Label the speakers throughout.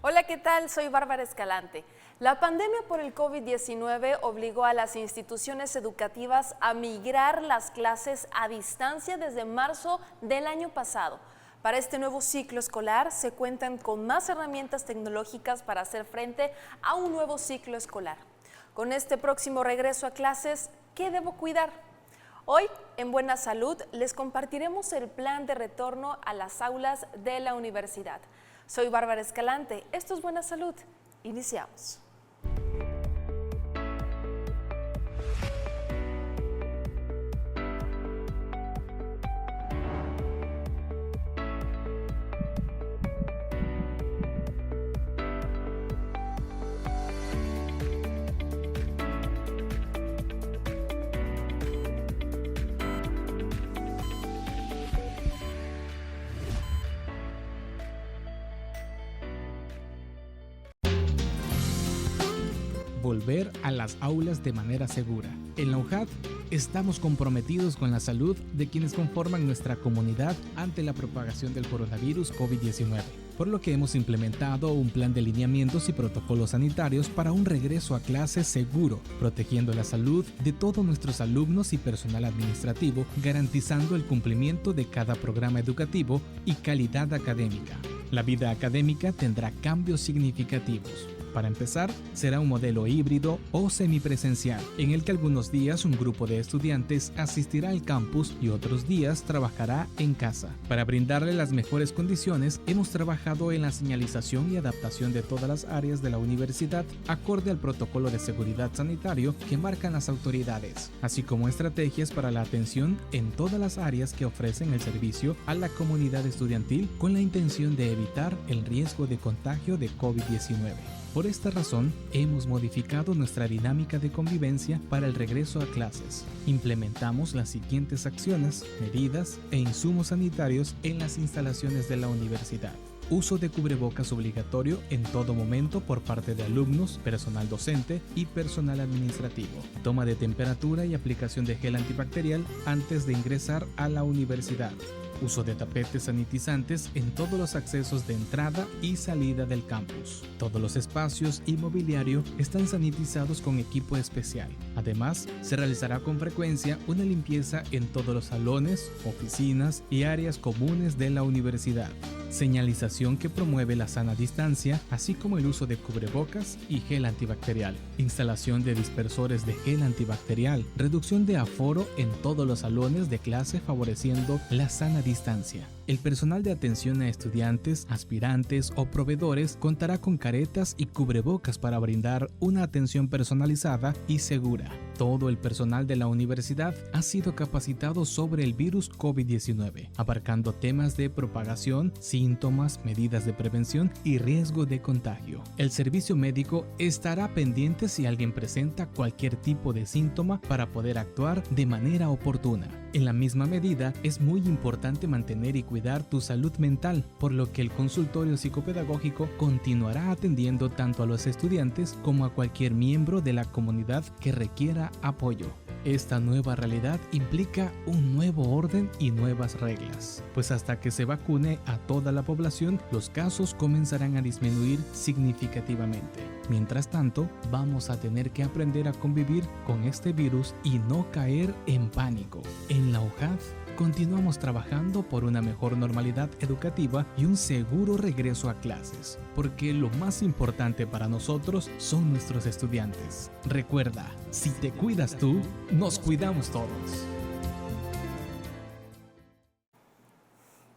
Speaker 1: Hola, ¿qué tal? Soy Bárbara Escalante. La pandemia por el COVID-19 obligó a las instituciones educativas a migrar las clases a distancia desde marzo del año pasado. Para este nuevo ciclo escolar se cuentan con más herramientas tecnológicas para hacer frente a un nuevo ciclo escolar. Con este próximo regreso a clases, ¿qué debo cuidar? Hoy, en Buena Salud, les compartiremos el plan de retorno a las aulas de la universidad. Soy Bárbara Escalante, esto es Buena Salud. Iniciamos.
Speaker 2: Volver a las aulas de manera segura. En la UJAD estamos comprometidos con la salud de quienes conforman nuestra comunidad ante la propagación del coronavirus COVID-19, por lo que hemos implementado un plan de lineamientos y protocolos sanitarios para un regreso a clases seguro, protegiendo la salud de todos nuestros alumnos y personal administrativo, garantizando el cumplimiento de cada programa educativo y calidad académica. La vida académica tendrá cambios significativos. Para empezar, será un modelo híbrido o semipresencial, en el que algunos días un grupo de estudiantes asistirá al campus y otros días trabajará en casa. Para brindarle las mejores condiciones, hemos trabajado en la señalización y adaptación de todas las áreas de la universidad, acorde al protocolo de seguridad sanitario que marcan las autoridades, así como estrategias para la atención en todas las áreas que ofrecen el servicio a la comunidad estudiantil con la intención de evitar el riesgo de contagio de COVID-19. Por esta razón, hemos modificado nuestra dinámica de convivencia para el regreso a clases. Implementamos las siguientes acciones, medidas e insumos sanitarios en las instalaciones de la universidad. Uso de cubrebocas obligatorio en todo momento por parte de alumnos, personal docente y personal administrativo. Toma de temperatura y aplicación de gel antibacterial antes de ingresar a la universidad. Uso de tapetes sanitizantes en todos los accesos de entrada y salida del campus. Todos los espacios y mobiliario están sanitizados con equipo especial. Además, se realizará con frecuencia una limpieza en todos los salones, oficinas y áreas comunes de la universidad. Señalización que promueve la sana distancia, así como el uso de cubrebocas y gel antibacterial. Instalación de dispersores de gel antibacterial. Reducción de aforo en todos los salones de clase favoreciendo la sana distancia. El personal de atención a estudiantes, aspirantes o proveedores contará con caretas y cubrebocas para brindar una atención personalizada y segura. Todo el personal de la universidad ha sido capacitado sobre el virus COVID-19, abarcando temas de propagación, síntomas, medidas de prevención y riesgo de contagio. El servicio médico estará pendiente si alguien presenta cualquier tipo de síntoma para poder actuar de manera oportuna. En la misma medida, es muy importante mantener y cuidar tu salud mental, por lo que el consultorio psicopedagógico continuará atendiendo tanto a los estudiantes como a cualquier miembro de la comunidad que requiera apoyo. Esta nueva realidad implica un nuevo orden y nuevas reglas, pues hasta que se vacune a toda la población, los casos comenzarán a disminuir significativamente. Mientras tanto, vamos a tener que aprender a convivir con este virus y no caer en pánico. En la UJAD, continuamos trabajando por una mejor normalidad educativa y un seguro regreso a clases, porque lo más importante para nosotros son nuestros estudiantes. Recuerda, si te cuidas tú, nos cuidamos todos.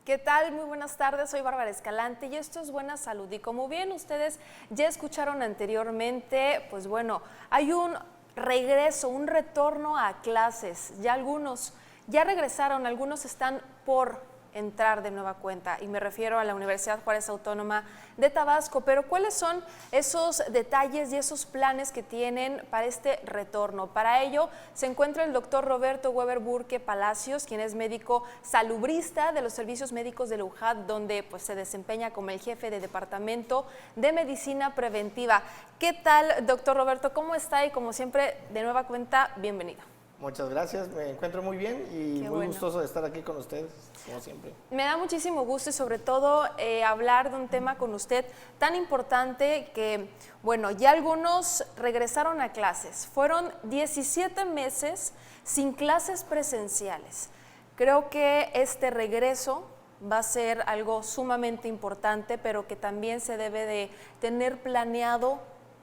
Speaker 1: ¿Qué tal? Muy buenas tardes, soy Bárbara Escalante y esto es Buena Salud. Y como bien ustedes ya escucharon anteriormente, pues bueno, hay un regreso, un retorno a clases. Ya algunos ya regresaron, algunos están por entrar de nueva cuenta y me refiero a la Universidad Juárez Autónoma de Tabasco, pero ¿cuáles son esos detalles y esos planes que tienen para este retorno? Para ello se encuentra el doctor Roberto Weber Burke Palacios, quien es médico salubrista de los servicios médicos de la UJAD, donde pues se desempeña como el jefe de departamento de medicina preventiva. ¿Qué tal, doctor Roberto? ¿Cómo está? Y como siempre, de nueva cuenta, bienvenido.
Speaker 3: Muchas gracias, me encuentro muy bien y
Speaker 1: Qué
Speaker 3: muy
Speaker 1: bueno.
Speaker 3: gustoso de estar aquí con ustedes, como siempre.
Speaker 1: Me da muchísimo gusto y sobre todo hablar de un tema con usted tan importante que, bueno, ya algunos regresaron a clases. Fueron 17 meses sin clases presenciales. Creo que este regreso va a ser algo sumamente importante, pero que también se debe de tener planeado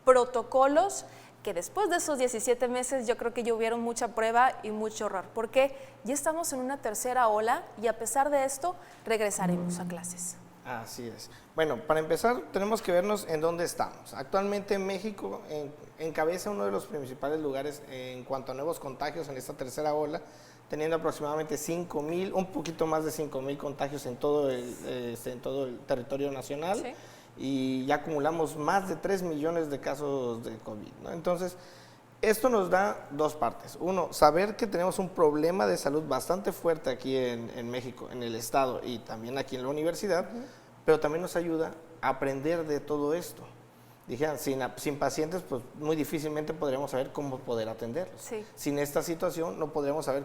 Speaker 1: protocolos que después de esos 17 meses yo creo que ya hubieron mucha prueba y mucho error, porque ya estamos en una tercera ola y a pesar de esto regresaremos a clases.
Speaker 3: Así es. Bueno, para empezar tenemos que vernos en dónde estamos. Actualmente México encabeza uno de los principales lugares en cuanto a nuevos contagios en esta tercera ola, teniendo aproximadamente 5,000, un poquito más de 5,000 contagios en todo el territorio nacional.
Speaker 1: Sí.
Speaker 3: Y ya acumulamos más de 3 millones de casos de COVID, ¿no? Entonces, esto nos da dos partes. Uno, saber que tenemos un problema de salud bastante fuerte aquí en México, en el estado y también aquí en la universidad, pero también nos ayuda a aprender de todo esto. Dijeran, sin pacientes, pues muy difícilmente podríamos saber cómo poder atenderlos.
Speaker 1: Sí.
Speaker 3: Sin esta situación no podríamos saber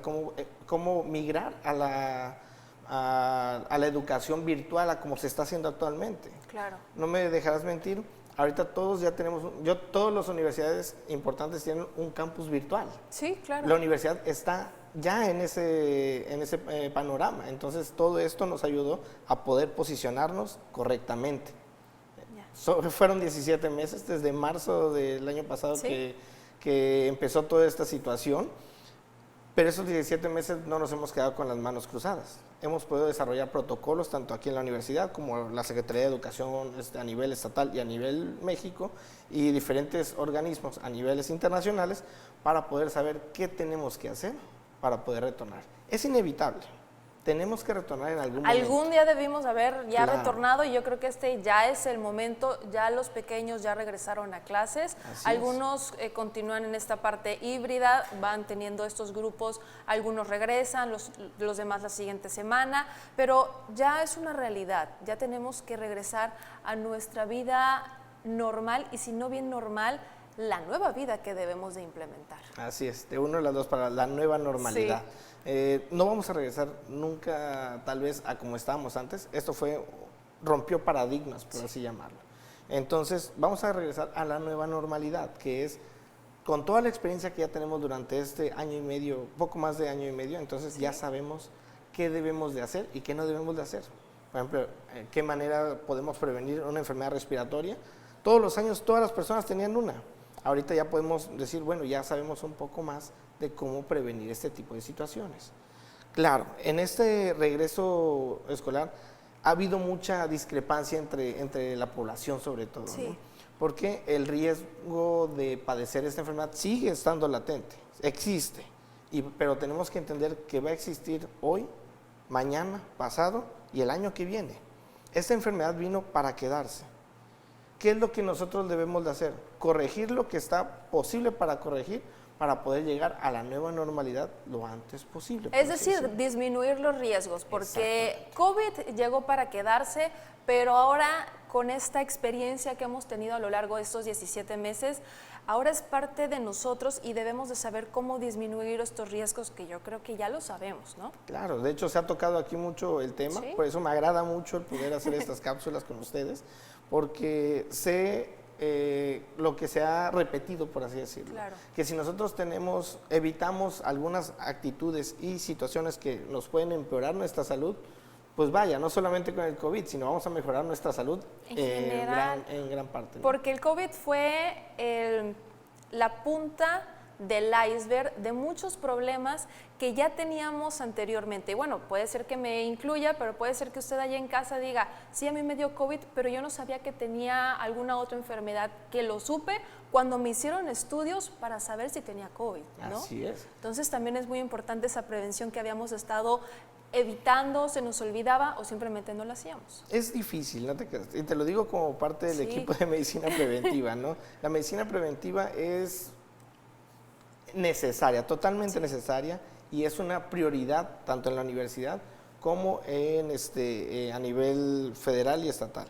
Speaker 3: cómo migrar a la educación virtual, a como se está haciendo actualmente.
Speaker 1: Claro.
Speaker 3: No me dejarás mentir, ahorita todos ya tenemos, todas las universidades importantes tienen un campus virtual.
Speaker 1: Sí, claro.
Speaker 3: La universidad está ya en ese panorama, entonces todo esto nos ayudó a poder posicionarnos correctamente. Fueron 17 meses, desde marzo del año pasado
Speaker 1: ¿Sí?
Speaker 3: que empezó toda esta situación, pero esos 17 meses no nos hemos quedado con las manos cruzadas. Hemos podido desarrollar protocolos tanto aquí en la universidad como la Secretaría de Educación a nivel estatal y a nivel México y diferentes organismos a niveles internacionales para poder saber qué tenemos que hacer para poder retornar. Es inevitable. Tenemos que retornar en algún momento.
Speaker 1: Algún día debimos haber ya
Speaker 3: Claro.
Speaker 1: retornado y yo creo que este ya es el momento, ya los pequeños ya regresaron a clases,
Speaker 3: Así
Speaker 1: algunos continúan en esta parte híbrida, van teniendo estos grupos, algunos regresan, los demás la siguiente semana, pero ya es una realidad, ya tenemos que regresar a nuestra vida normal y si no bien normal, la nueva vida que debemos de implementar.
Speaker 3: Así es, de una de las dos para la nueva normalidad.
Speaker 1: Sí.
Speaker 3: No vamos a regresar nunca tal vez a como estábamos antes. Esto rompió paradigmas, por así llamarlo. Entonces vamos a regresar a la nueva normalidad, que es con toda la experiencia que ya tenemos durante este año y medio, poco más de año y medio, entonces ya sabemos qué debemos de hacer y qué no debemos de hacer. Por ejemplo, qué manera podemos prevenir una enfermedad respiratoria. Todos los años todas las personas tenían una. Ahorita ya podemos decir, bueno, ya sabemos un poco más de cómo prevenir este tipo de situaciones. Claro, en este regreso escolar ha habido mucha discrepancia entre la población sobre todo,
Speaker 1: Sí.
Speaker 3: ¿no? Porque el riesgo de padecer esta enfermedad sigue estando latente, existe, pero tenemos que entender que va a existir hoy, mañana, pasado y el año que viene. Esta enfermedad vino para quedarse. ¿Qué es lo que nosotros debemos de hacer? Corregir lo que está posible para corregir para poder llegar a la nueva normalidad lo antes posible.
Speaker 1: Es decir, disminuir los riesgos, porque COVID llegó para quedarse, pero ahora con esta experiencia que hemos tenido a lo largo de estos 17 meses, ahora es parte de nosotros y debemos de saber cómo disminuir estos riesgos que yo creo que ya lo sabemos, ¿no?
Speaker 3: Claro, de hecho se ha tocado aquí mucho el tema,
Speaker 1: Sí.
Speaker 3: por eso me agrada mucho el poder hacer estas cápsulas con ustedes, porque sé lo que se ha repetido, por así decirlo.
Speaker 1: Claro.
Speaker 3: Que si nosotros evitamos algunas actitudes y situaciones que nos pueden empeorar nuestra salud, pues vaya, no solamente con el COVID, sino vamos a mejorar nuestra salud
Speaker 1: En general,
Speaker 3: en gran parte, ¿no?
Speaker 1: Porque el COVID fue la punta del iceberg de muchos problemas que ya teníamos anteriormente. Y bueno, puede ser que me incluya, pero puede ser que usted allá en casa diga, sí, a mí me dio COVID, pero yo no sabía que tenía alguna otra enfermedad, que lo supe cuando me hicieron estudios para saber si tenía COVID, ¿no?
Speaker 3: Así es.
Speaker 1: Entonces también es muy importante esa prevención que habíamos estado evitando, se nos olvidaba o simplemente no la hacíamos.
Speaker 3: Es difícil, no te creas, y te lo digo como parte del
Speaker 1: Sí.
Speaker 3: equipo de medicina preventiva, ¿no? La medicina preventiva es necesaria, totalmente necesaria, y es una prioridad tanto en la universidad como a nivel federal y estatal.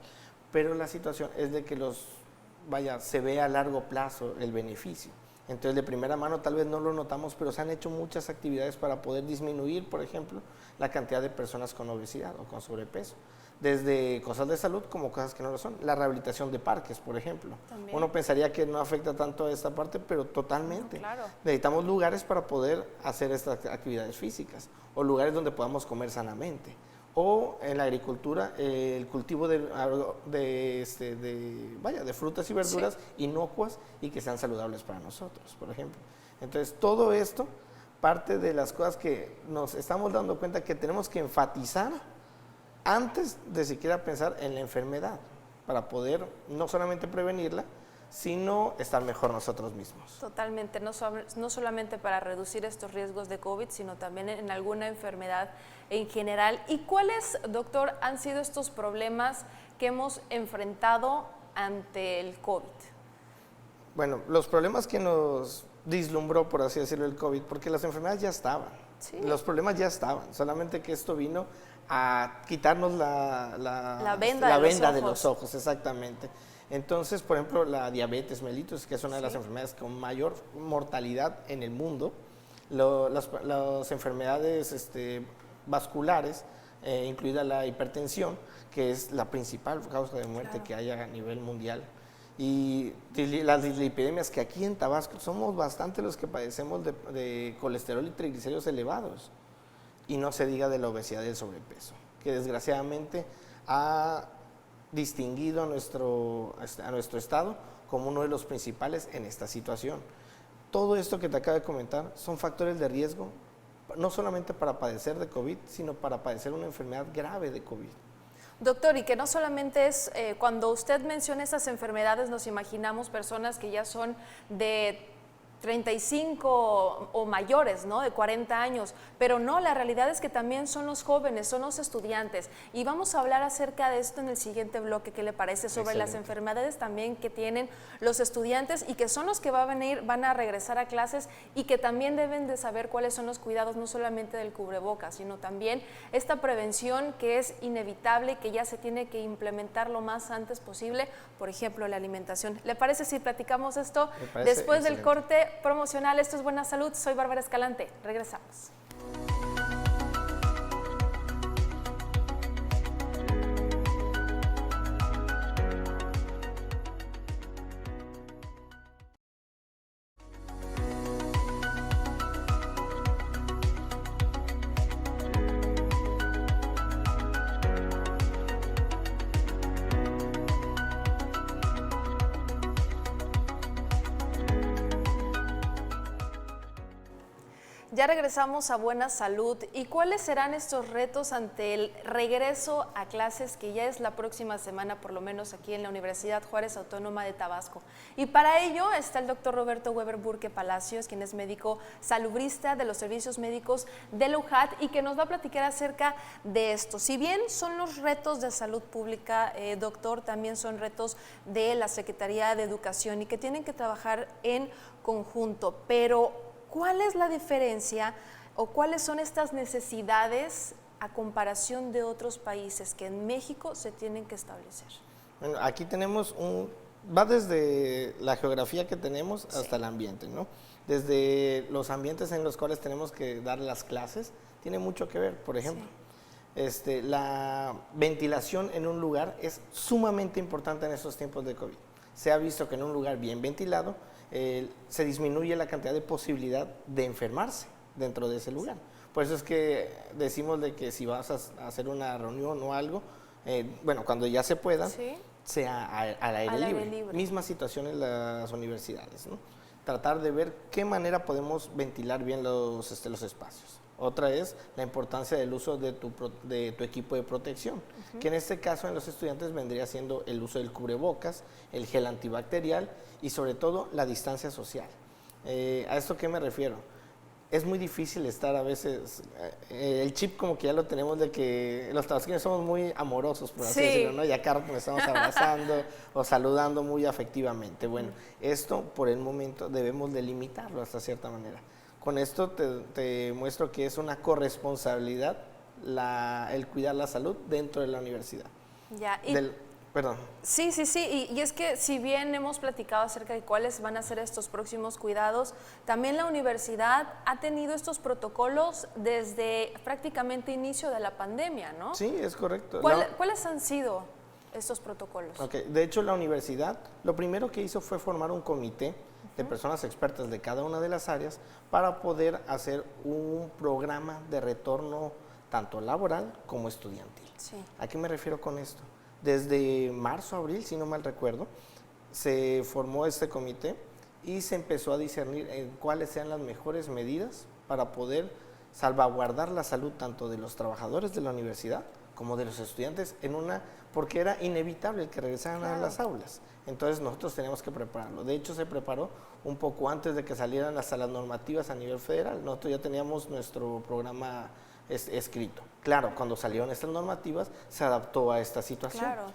Speaker 3: Pero la situación es de que se ve a largo plazo el beneficio. Entonces, de primera mano tal vez no lo notamos, pero se han hecho muchas actividades para poder disminuir, por ejemplo, la cantidad de personas con obesidad o con sobrepeso. Desde cosas de salud como cosas que no lo son. La rehabilitación de parques, por ejemplo.
Speaker 1: También.
Speaker 3: Uno pensaría que no afecta tanto a esta parte, pero totalmente.
Speaker 1: No, claro.
Speaker 3: Necesitamos lugares para poder hacer estas actividades físicas o lugares donde podamos comer sanamente. O en la agricultura, el cultivo de frutas y verduras inocuas y que sean saludables para nosotros, por ejemplo. Entonces, todo esto parte de las cosas que nos estamos dando cuenta que tenemos que enfatizar antes de siquiera pensar en la enfermedad, para poder no solamente prevenirla, sino estar mejor nosotros mismos.
Speaker 1: Totalmente, no solamente para reducir estos riesgos de COVID, sino también en alguna enfermedad en general. ¿Y cuáles, doctor, han sido estos problemas que hemos enfrentado ante el COVID?
Speaker 3: Bueno, los problemas que nos vislumbró, por así decirlo, el COVID, porque las enfermedades ya estaban,
Speaker 1: sí.
Speaker 3: Los problemas ya estaban, solamente que esto vino a quitarnos la
Speaker 1: venda
Speaker 3: de los ojos, exactamente. Entonces, por ejemplo, la diabetes mellitus, que es una de las enfermedades con mayor mortalidad en el mundo, las enfermedades vasculares, incluida la hipertensión, que es la principal causa de muerte que hay a nivel mundial, y las dislipidemias, que aquí en Tabasco somos bastante los que padecemos de colesterol y triglicéridos elevados, y no se diga de la obesidad y el sobrepeso, que desgraciadamente ha distinguido a nuestro estado como uno de los principales en esta situación. Todo esto que te acabo de comentar son factores de riesgo, no solamente para padecer de COVID, sino para padecer una enfermedad grave de COVID.
Speaker 1: Doctor, y que no solamente es, cuando usted menciona esas enfermedades, nos imaginamos personas que ya son de 35 o mayores, ¿no? De 40 años, pero no, la realidad es que también son los jóvenes, son los estudiantes, y vamos a hablar acerca de esto en el siguiente bloque. ¿Qué le parece? Sobre las enfermedades también que tienen los estudiantes y que son los que van a regresar a clases y que también deben de saber cuáles son los cuidados, no solamente del cubrebocas, sino también esta prevención que es inevitable y que ya se tiene que implementar lo más antes posible, por ejemplo, la alimentación. ¿Le parece si platicamos esto después del corte promocional? Esto es Buena Salud, soy Bárbara Escalante, regresamos. Ya regresamos a Buena Salud. ¿Y cuáles serán estos retos ante el regreso a clases, que ya es la próxima semana, por lo menos aquí en la Universidad Juárez Autónoma de Tabasco? Y para ello está el doctor Roberto Weber Burke Palacios, quien es médico salubrista de los servicios médicos de la UJAT y que nos va a platicar acerca de esto. Si bien son los retos de salud pública, doctor, también son retos de la Secretaría de Educación y que tienen que trabajar en conjunto, pero ¿cuál es la diferencia o cuáles son estas necesidades a comparación de otros países que en México se tienen que establecer?
Speaker 3: Bueno, aquí tenemos va desde la geografía que tenemos hasta el ambiente, ¿no? Desde los ambientes en los cuales tenemos que dar las clases, tiene mucho que ver. Por ejemplo, la ventilación en un lugar es sumamente importante en estos tiempos de COVID. Se ha visto que en un lugar bien ventilado se disminuye la cantidad de posibilidad de enfermarse dentro de ese lugar. Por eso es que decimos de que si vas a hacer una reunión o algo, cuando ya se pueda, sea al aire libre. Misma situación en las universidades, ¿no? Tratar de ver qué manera podemos ventilar bien los espacios. Otra es la importancia del uso de tu equipo de protección, que en este caso en los estudiantes vendría siendo el uso del cubrebocas, el gel antibacterial y sobre todo la distancia social. ¿A esto qué me refiero? Es muy difícil estar a veces, el chip como que ya lo tenemos de que los tabasqueños somos muy amorosos, por así decirlo, ¿no? Y acá nos estamos abrazando o saludando muy afectivamente. Bueno, esto por el momento debemos delimitarlo hasta cierta manera. Con esto te muestro que es una corresponsabilidad el cuidar la salud dentro de la universidad.
Speaker 1: Ya,
Speaker 3: Perdón.
Speaker 1: Sí, sí, sí, y es que si bien hemos platicado acerca de cuáles van a ser estos próximos cuidados, también la universidad ha tenido estos protocolos desde prácticamente inicio de la pandemia, ¿no?
Speaker 3: Sí, es correcto.
Speaker 1: ¿Cuáles han sido estos protocolos?
Speaker 3: Okay. De hecho, la universidad lo primero que hizo fue formar un comité de personas expertas de cada una de las áreas para poder hacer un programa de retorno tanto laboral como estudiantil.
Speaker 1: Sí.
Speaker 3: ¿A qué me refiero con esto? Desde marzo, abril, si no mal recuerdo, se formó este comité y se empezó a discernir en cuáles sean las mejores medidas para poder salvaguardar la salud tanto de los trabajadores de la universidad como de los estudiantes porque era inevitable el que regresaran a las aulas. Entonces nosotros teníamos que prepararlo. De hecho, se preparó un poco antes de que salieran hasta las normativas a nivel federal. Nosotros ya teníamos nuestro programa escrito. Claro, cuando salieron estas normativas se adaptó a esta situación.
Speaker 1: Claro.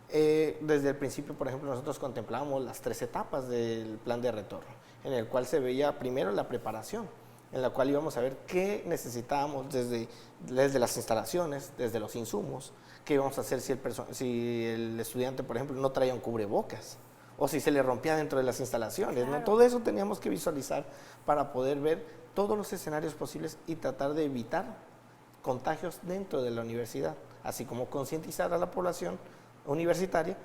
Speaker 3: Desde el principio, por ejemplo, nosotros contemplábamos las 3 etapas del plan de retorno, en el cual se veía primero la preparación, en la cual íbamos a ver qué necesitábamos desde las instalaciones, desde los insumos, qué íbamos a hacer si el estudiante, por ejemplo, no traía un cubrebocas, o si se le rompía dentro de las instalaciones.
Speaker 1: Claro.
Speaker 3: ¿No? Todo eso teníamos que visualizar para poder ver todos los escenarios posibles y tratar de evitar contagios dentro de la universidad, así como concientizar a la población universitaria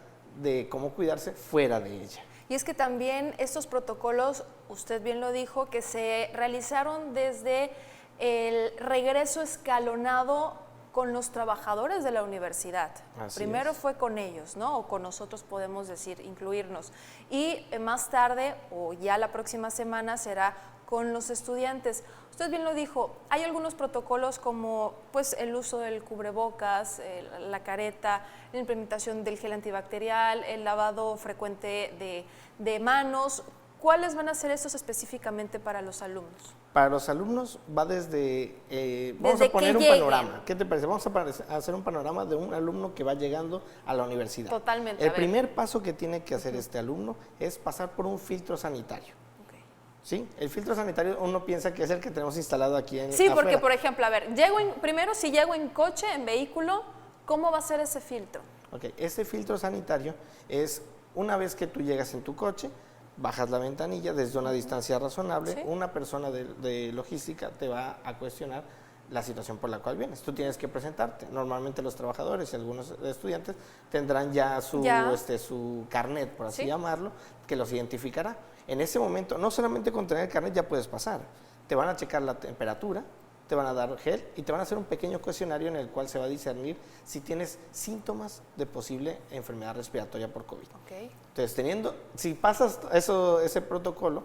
Speaker 3: de cómo cuidarse fuera de ella.
Speaker 1: Y es que también estos protocolos, usted bien lo dijo, que se realizaron desde el regreso escalonado con los trabajadores de la universidad.
Speaker 3: Así
Speaker 1: Primero
Speaker 3: es.
Speaker 1: fue con ellos, ¿no? O con nosotros podemos decir, incluirnos. Y más tarde, o ya la próxima semana, será con los estudiantes. Usted bien lo dijo, hay algunos protocolos como pues el uso del cubrebocas, la careta, la implementación del gel antibacterial, el lavado frecuente de manos. ¿Cuáles van a ser estos específicamente para los alumnos?
Speaker 3: Para los alumnos va vamos a poner un panorama. ¿Qué te parece? Vamos a hacer un panorama de un alumno que va llegando a la universidad.
Speaker 1: Totalmente.
Speaker 3: El primer paso que tiene que hacer este alumno es pasar por un filtro sanitario. ¿Sí? El filtro sanitario uno piensa que es el que tenemos instalado aquí en
Speaker 1: Sí,
Speaker 3: afuera.
Speaker 1: porque por ejemplo, a ver, primero si llego en coche, en vehículo, ¿cómo va a ser ese filtro?
Speaker 3: Ok, ese filtro sanitario es una vez que tú llegas en tu coche, bajas la ventanilla desde una distancia razonable,
Speaker 1: ¿Sí?
Speaker 3: Una persona de logística te va a cuestionar la situación por la cual vienes. Tú tienes que presentarte. Normalmente los trabajadores y algunos estudiantes tendrán ya su carnet, por así
Speaker 1: ¿Sí?
Speaker 3: llamarlo, que los identificará. En ese momento, no solamente con tener el carnet ya puedes pasar, te van a checar la temperatura, te van a dar gel y te van a hacer un pequeño cuestionario en el cual se va a discernir si tienes síntomas de posible enfermedad respiratoria por COVID.
Speaker 1: Okay.
Speaker 3: Entonces, si pasas ese protocolo,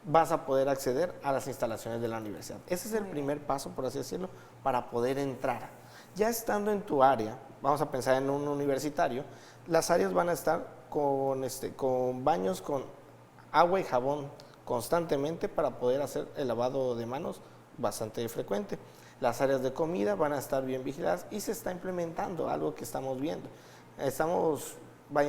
Speaker 3: vas a poder acceder a las instalaciones de la universidad. Ese es el primer paso, por así decirlo, para poder entrar. Ya estando en tu área, vamos a pensar en un universitario, las áreas van a estar con baños con agua y jabón constantemente para poder hacer el lavado de manos bastante frecuente. Las áreas de comida van a estar bien vigiladas y se está implementando algo que estamos viendo. Estamos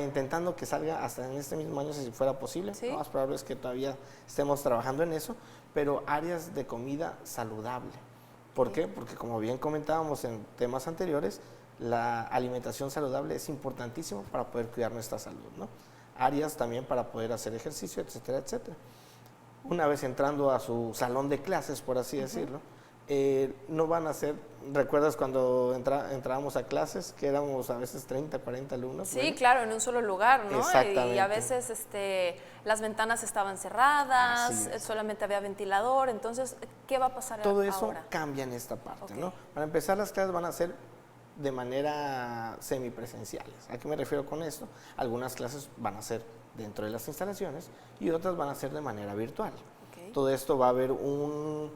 Speaker 3: intentando que salga hasta en este mismo año si fuera posible.
Speaker 1: ¿Sí?
Speaker 3: Lo más probable es que todavía estemos trabajando en eso, pero áreas de comida saludable. ¿Por qué? Porque como bien comentábamos en temas anteriores, la alimentación saludable es importantísimo para poder cuidar nuestra salud, ¿no? Áreas también para poder hacer ejercicio, etcétera, etcétera. Una vez entrando a su salón de clases, por así decirlo, no van a ser, ¿recuerdas cuando entrábamos a clases que éramos a veces 30, 40 alumnos?
Speaker 1: Sí,
Speaker 3: bueno,
Speaker 1: claro, en un solo lugar, ¿no?
Speaker 3: Exactamente.
Speaker 1: Y a veces las ventanas estaban cerradas,
Speaker 3: Así es.
Speaker 1: solamente había ventilador, entonces, ¿qué va a pasar ahora?
Speaker 3: Todo eso cambia en esta parte,
Speaker 1: Ok.
Speaker 3: ¿no? Para empezar, las clases van a ser de manera semipresenciales. ¿A qué me refiero con esto? Algunas clases van a ser dentro de las instalaciones y otras van a ser de manera virtual.
Speaker 1: Ok.
Speaker 3: Todo esto va a haber un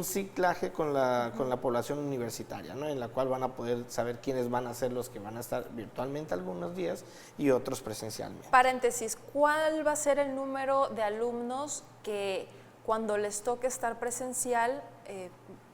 Speaker 3: ciclaje con la población universitaria, ¿no? En la cual van a poder saber quiénes van a ser los que van a estar virtualmente algunos días y otros presencialmente.
Speaker 1: Paréntesis, ¿cuál va a ser el número de alumnos que cuando les toque estar presencial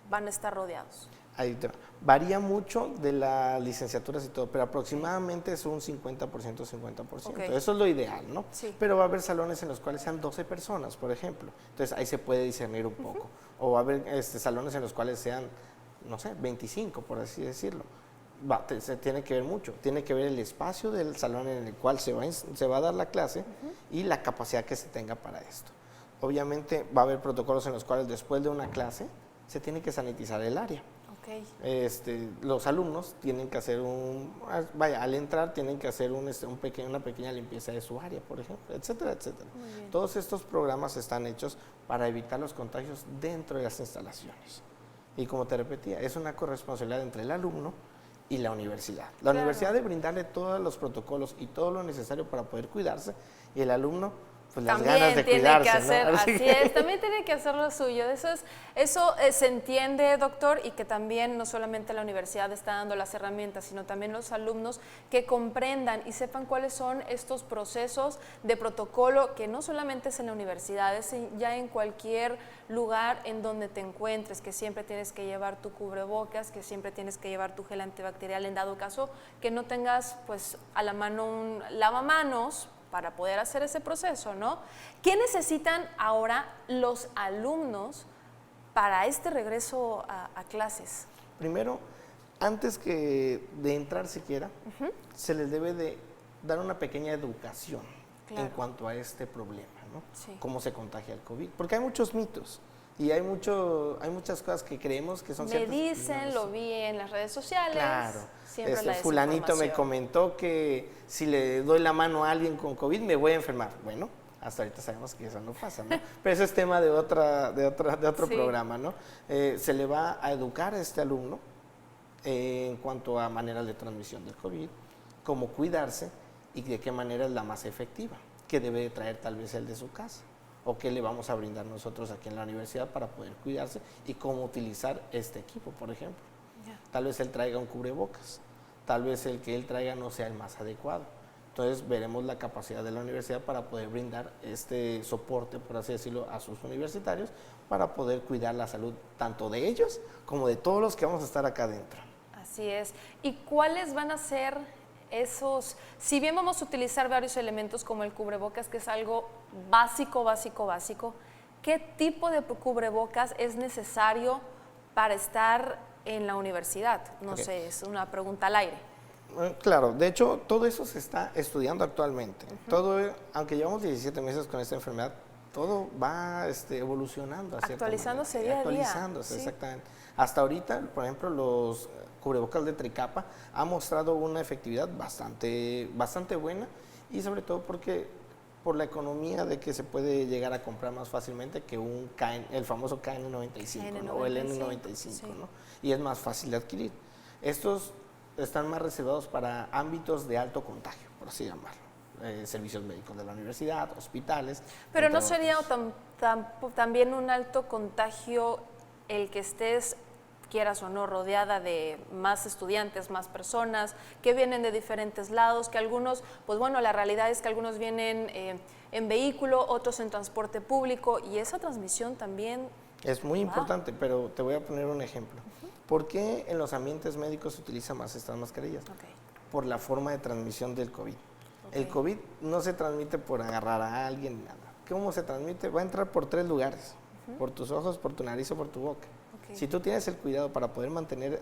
Speaker 1: van a estar rodeados?
Speaker 3: Ahí te va. Varía mucho de las licenciaturas y todo, pero aproximadamente es un 50%, 50%.
Speaker 1: Ok.
Speaker 3: Eso es lo ideal, ¿no?
Speaker 1: Sí.
Speaker 3: Pero va a haber salones en los cuales sean 12 personas, por ejemplo. Entonces ahí se puede discernir un poco. O va a haber salones en los cuales sean, no sé, 25, por así decirlo. se tiene que ver mucho. Tiene que ver el espacio del salón en el cual se va a dar la clase y la capacidad que se tenga para esto. Obviamente va a haber protocolos en los cuales después de una clase se tiene que sanitizar el área.
Speaker 1: Okay.
Speaker 3: Los alumnos tienen que hacer al entrar tienen que hacer una pequeña limpieza de su área, por ejemplo, etcétera, etcétera. Todos estos programas están hechos para evitar los contagios dentro de las instalaciones. Y como te repetía, es una corresponsabilidad entre el alumno y la universidad. La universidad debe brindarle todos los protocolos y todo lo necesario para poder cuidarse, y el alumno, pues las
Speaker 1: también
Speaker 3: ganas de
Speaker 1: tiene
Speaker 3: cuidarse,
Speaker 1: que hacer,
Speaker 3: ¿no?
Speaker 1: así es, también tiene que hacer lo suyo. Eso se entiende, doctor, y que también no solamente la universidad está dando las herramientas, sino también los alumnos que comprendan y sepan cuáles son estos procesos de protocolo, que no solamente es en la universidad, es ya en cualquier lugar en donde te encuentres, que siempre tienes que llevar tu cubrebocas, que siempre tienes que llevar tu gel antibacterial, en dado caso que no tengas pues a la mano un lavamanos para poder hacer ese proceso, ¿no? ¿Qué necesitan ahora los alumnos para este regreso a clases?
Speaker 3: Primero, antes de entrar siquiera, se les debe de dar una pequeña educación en cuanto a este problema, ¿no? Sí. Cómo se contagia el COVID. Porque hay muchos mitos y hay muchas cosas que creemos que son ciertas.
Speaker 1: Me dicen, lo vi en las redes sociales.
Speaker 3: Claro.
Speaker 1: Siempre
Speaker 3: fulanito me comentó que si le doy la mano a alguien con COVID me voy a enfermar. Bueno, hasta ahorita sabemos que eso no pasa, ¿no? Pero eso es tema de otro programa, ¿no? Se le va a educar a este alumno en cuanto a maneras de transmisión del COVID, cómo cuidarse y de qué manera es la más efectiva, que debe de traer tal vez el de su casa, o qué le vamos a brindar nosotros aquí en la universidad para poder cuidarse, y cómo utilizar este equipo, por ejemplo. Tal vez él traiga un cubrebocas, tal vez el que él traiga no sea el más adecuado. Entonces veremos la capacidad de la universidad para poder brindar este soporte, por así decirlo, a sus universitarios, para poder cuidar la salud tanto de ellos como de todos los que vamos a estar acá adentro.
Speaker 1: Así es. ¿Y cuáles van a ser esos? Si bien vamos a utilizar varios elementos como el cubrebocas, que es algo básico, ¿qué tipo de cubrebocas es necesario para estar en la universidad? No sé, es una pregunta al aire.
Speaker 3: Claro, de hecho, todo eso se está estudiando actualmente. Todo, aunque llevamos 17 meses con esta enfermedad, todo va evolucionando.
Speaker 1: Actualizándose día a día.
Speaker 3: Actualizándose, exactamente. Hasta ahorita, por ejemplo, los cubrebocas de tricapa han mostrado una efectividad bastante buena, y sobre todo por la economía de que se puede llegar a comprar más fácilmente que el famoso KN95, ¿no? O el N95, sí. ¿No? Y es más fácil de adquirir. Estos están más reservados para ámbitos de alto contagio, por así llamarlo. Servicios médicos de la universidad, hospitales.
Speaker 1: Pero no sería también un alto contagio el que estés, quieras o no, rodeada de más estudiantes, más personas que vienen de diferentes lados, que algunos, pues bueno, la realidad es que algunos vienen en vehículo, otros en transporte público, y esa transmisión también
Speaker 3: es muy importante, pero te voy a poner un ejemplo. ¿Por qué en los ambientes médicos se utiliza más estas mascarillas? Por la forma de transmisión del COVID. El COVID no se transmite por agarrar a alguien ni nada. ¿Cómo se transmite? Va a entrar por 3 lugares, por tus ojos, por tu nariz o por tu boca. Si tú tienes el cuidado para poder mantener,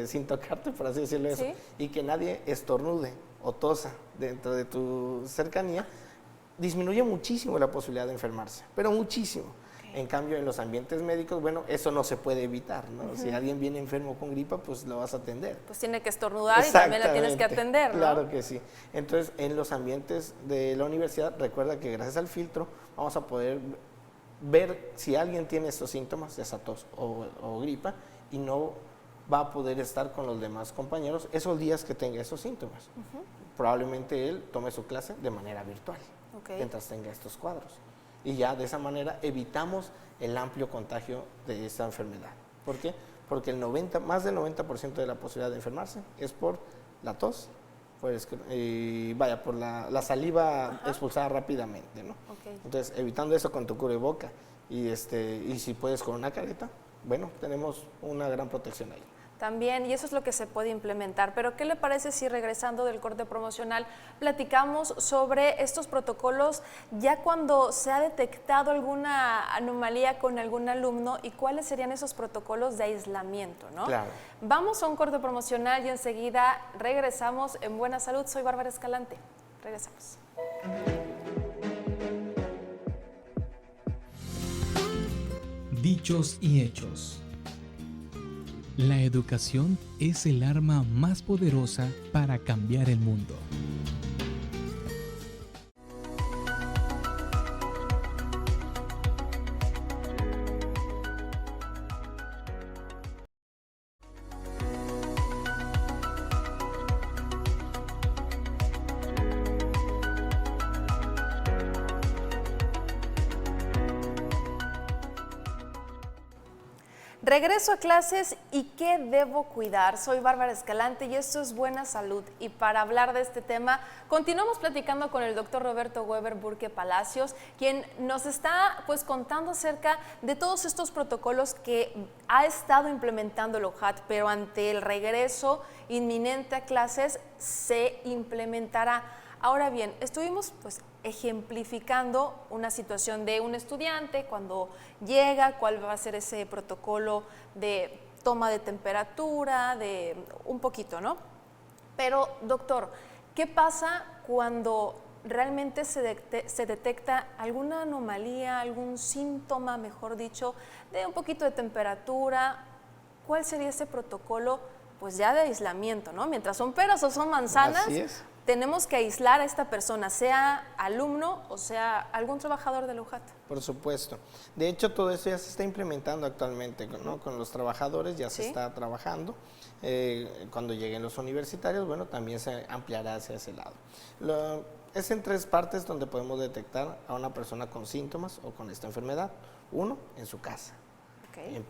Speaker 3: sin tocarte, por así decirlo, eso, y que nadie estornude o tosa dentro de tu cercanía, disminuye muchísimo la posibilidad de enfermarse, pero muchísimo. En cambio, en los ambientes médicos, bueno, eso no se puede evitar, ¿no? Si alguien viene enfermo con gripa, pues lo vas a atender.
Speaker 1: Pues tiene que estornudar y también la tienes que atender, ¿no?
Speaker 3: Claro que sí. Entonces, en los ambientes de la universidad, recuerda que gracias al filtro vamos a poder ver si alguien tiene estos síntomas, ya sea tos o gripa, y no va a poder estar con los demás compañeros esos días que tenga esos síntomas. Probablemente él tome su clase de manera virtual, mientras tenga estos cuadros. Y ya de esa manera evitamos el amplio contagio de esta enfermedad. ¿Por qué? Porque más del 90% de la posibilidad de enfermarse es por la tos, por la saliva expulsada rápidamente, ¿no? Entonces, evitando eso con tu cubreboca y si puedes con una careta, bueno, tenemos una gran protección ahí.
Speaker 1: También, y eso es lo que se puede implementar. Pero ¿qué le parece si regresando del corte promocional platicamos sobre estos protocolos ya cuando se ha detectado alguna anomalía con algún alumno y cuáles serían esos protocolos de aislamiento, ¿no?
Speaker 3: Claro.
Speaker 1: Vamos a un corte promocional y enseguida regresamos en Buena Salud. Soy Bárbara Escalante. Regresamos.
Speaker 2: Dichos y hechos. La educación es el arma más poderosa para cambiar el mundo.
Speaker 1: Regreso a clases y ¿qué debo cuidar? Soy Bárbara Escalante y esto es Buena Salud. Y para hablar de este tema, continuamos platicando con el doctor Roberto Weber Burke Palacios, quien nos está pues contando acerca de todos estos protocolos que ha estado implementando el OJAT, pero ante el regreso inminente a clases se implementará. Ahora bien, estuvimos pues ejemplificando una situación de un estudiante cuando llega, cuál va a ser ese protocolo de toma de temperatura, de un poquito, ¿no? Pero, doctor, ¿qué pasa cuando realmente se detecta alguna anomalía, algún síntoma, mejor dicho, de un poquito de temperatura? ¿Cuál sería ese protocolo, pues ya de aislamiento, ¿no? Mientras son peras o son manzanas,
Speaker 3: Así es.
Speaker 1: tenemos que aislar a esta persona, sea alumno o sea algún trabajador del UJAT.
Speaker 3: Por supuesto. De hecho, todo eso ya se está implementando actualmente, ¿no? Con los trabajadores ya se está trabajando. Cuando lleguen los universitarios, bueno, también se ampliará hacia ese lado. Es en 3 partes donde podemos detectar a una persona con síntomas o con esta enfermedad. Uno, en su casa.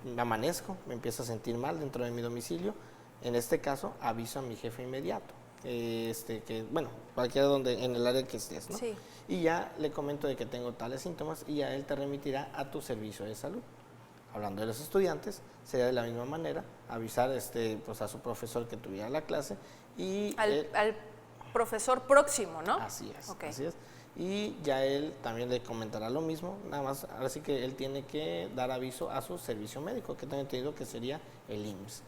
Speaker 3: Me amanezco, me empiezo a sentir mal dentro de mi domicilio. En este caso, aviso a mi jefe inmediato. Bueno, cualquiera en el área que estés, ¿no? Sí. Y ya le comento de que tengo tales síntomas y ya él te remitirá a tu servicio de salud. Hablando de los estudiantes, sería de la misma manera avisar pues a su profesor que tuviera la clase y
Speaker 1: al profesor próximo, ¿no?
Speaker 3: Así es, así es. Y ya él también le comentará lo mismo, nada más, ahora sí que él tiene que dar aviso a su servicio médico, que tengo entendido que sería el IMSS,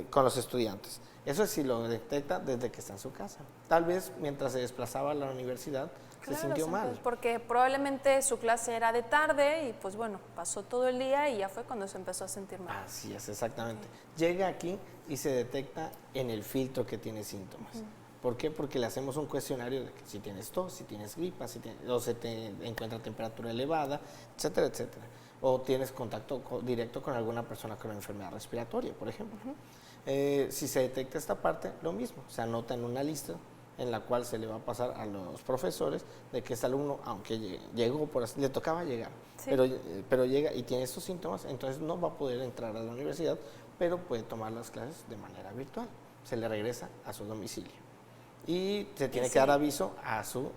Speaker 3: con los estudiantes. Eso sí lo detecta desde que está en su casa. Tal vez mientras se desplazaba a la universidad se sintió mal.
Speaker 1: Porque probablemente su clase era de tarde y pues bueno, pasó todo el día y ya fue cuando se empezó a sentir mal.
Speaker 3: Así es, exactamente. Llega aquí y se detecta en el filtro que tiene síntomas. ¿Por qué? Porque le hacemos un cuestionario de que si tienes tos, si tienes gripa, o se te encuentra temperatura elevada, etcétera, etcétera. O tienes contacto directo con alguna persona con enfermedad respiratoria, por ejemplo. Si se detecta esta parte, lo mismo, se anota en una lista en la cual se le va a pasar a los profesores de que este alumno, aunque llegó, le tocaba llegar, pero llega y tiene estos síntomas, entonces no va a poder entrar a la universidad, pero puede tomar las clases de manera virtual. Se le regresa a su domicilio. Y se tiene que dar aviso a su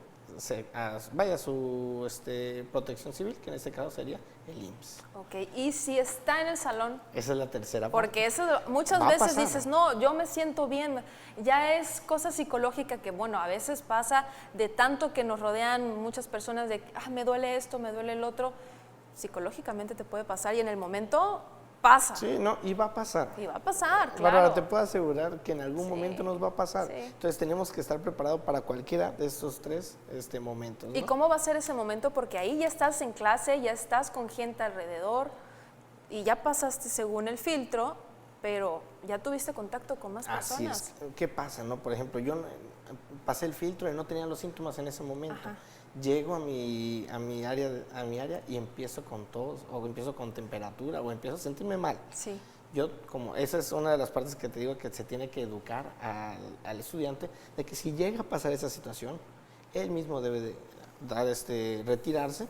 Speaker 3: protección civil, que en este caso sería el IMSS.
Speaker 1: Ok, y si está en el salón.
Speaker 3: Esa es la tercera parte.
Speaker 1: Porque eso muchas veces dices, no, yo me siento bien. Ya es cosa psicológica que, bueno, a veces pasa de tanto que nos rodean muchas personas de, me duele esto, me duele el otro. Psicológicamente te puede pasar y en el momento pasa.
Speaker 3: Sí, no, y va a pasar.
Speaker 1: Y va a pasar, claro.
Speaker 3: Bárbara, te puedo asegurar que en algún momento nos va a pasar. Entonces tenemos que estar preparados para cualquiera de estos 3 momentos, ¿no?
Speaker 1: ¿Y cómo va a ser ese momento? Porque ahí ya estás en clase, ya estás con gente alrededor y ya pasaste según el filtro, pero ya tuviste contacto con más personas.
Speaker 3: Así es. ¿Qué pasa, no? Por ejemplo, yo pasé el filtro y no tenía los síntomas en ese momento. Llego a mi área y empiezo con tos, o empiezo con temperatura, o empiezo a sentirme mal. Sí. Esa es una de las partes que te digo que se tiene que educar al estudiante, de que si llega a pasar esa situación, él mismo debe de retirarse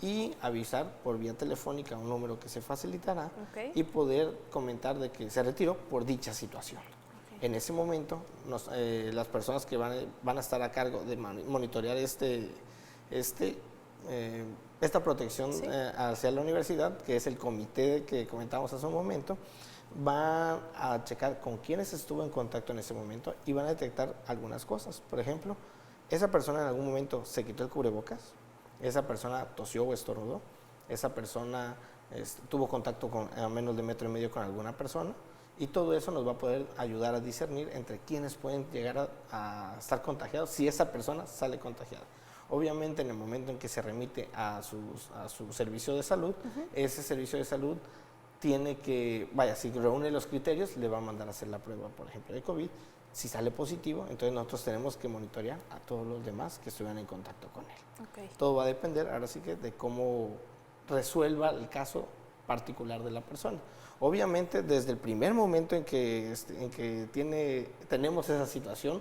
Speaker 3: y avisar por vía telefónica un número que se facilitará y poder comentar de que se retiró por dicha situación. En ese momento, las personas que van a estar a cargo de monitorear esta protección hacia la universidad, que es el comité que comentamos hace un momento, van a checar con quiénes estuvo en contacto en ese momento y van a detectar algunas cosas. Por ejemplo, esa persona en algún momento se quitó el cubrebocas, esa persona tosió o estornudó, esa persona tuvo contacto a menos de 1,5 metros con alguna persona, y todo eso nos va a poder ayudar a discernir entre quiénes pueden llegar a estar contagiados si esa persona sale contagiada. Obviamente, en el momento en que se remite a su servicio de salud, ese servicio de salud tiene que, si reúne los criterios, le va a mandar a hacer la prueba, por ejemplo, de COVID. Si sale positivo, entonces nosotros tenemos que monitorear a todos los demás que estuvieran en contacto con él.
Speaker 1: Okay.
Speaker 3: Todo va a depender, ahora sí que, de cómo resuelva el caso particular de la persona. Obviamente, desde el primer momento en que tenemos esa situación,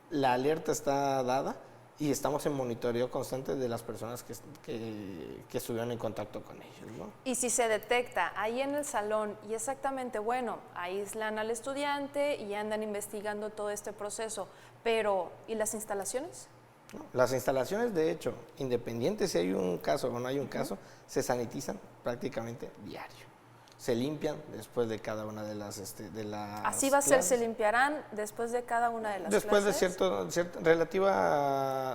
Speaker 3: la alerta está dada y estamos en monitoreo constante de las personas que estuvieron en contacto con ellos, ¿no?
Speaker 1: Y si se detecta ahí en el salón y exactamente, aíslan al estudiante y andan investigando todo este proceso, pero ¿y las instalaciones?
Speaker 3: No, las instalaciones, de hecho, independiente si hay un caso o no hay un caso, se sanitizan prácticamente diario. Se limpian después de cada una de las
Speaker 1: Así va a ser, se limpiarán después de cada una de las clases.
Speaker 3: Después de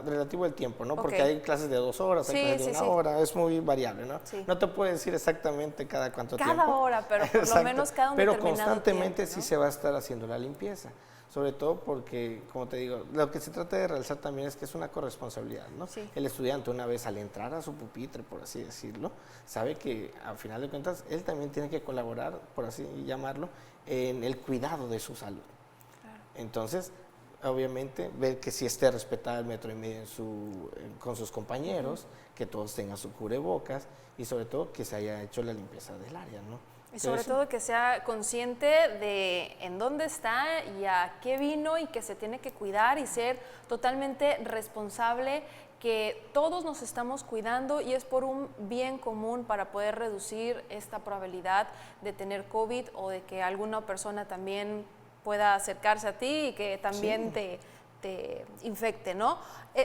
Speaker 3: relativo el tiempo, ¿no?
Speaker 1: Okay.
Speaker 3: Porque hay clases de 2 horas, hay clases de 1 hora, es muy variable, ¿no?
Speaker 1: Sí.
Speaker 3: No te puedo decir exactamente cada cuánto tiempo.
Speaker 1: Cada hora, pero por lo menos cada un determinado tiempo.
Speaker 3: Pero constantemente
Speaker 1: ¿no?
Speaker 3: sí se va a estar haciendo la limpieza. Sobre todo porque, como te digo, lo que se trata de realizar también es que es una corresponsabilidad, ¿no?
Speaker 1: Sí.
Speaker 3: El estudiante, una vez al entrar a su pupitre, por así decirlo, sabe que al final de cuentas él también tiene que colaborar, por así llamarlo, en el cuidado de su salud. Claro. Entonces, obviamente, ver que sí esté respetada el 1,5 metros con sus compañeros, que todos tengan su cubrebocas y sobre todo que se haya hecho la limpieza del área, ¿no?
Speaker 1: Y sobre todo que sea consciente de en dónde está y a qué vino y que se tiene que cuidar y ser totalmente responsable, que todos nos estamos cuidando y es por un bien común para poder reducir esta probabilidad de tener COVID o de que alguna persona también pueda acercarse a ti y que también te infecte, ¿no?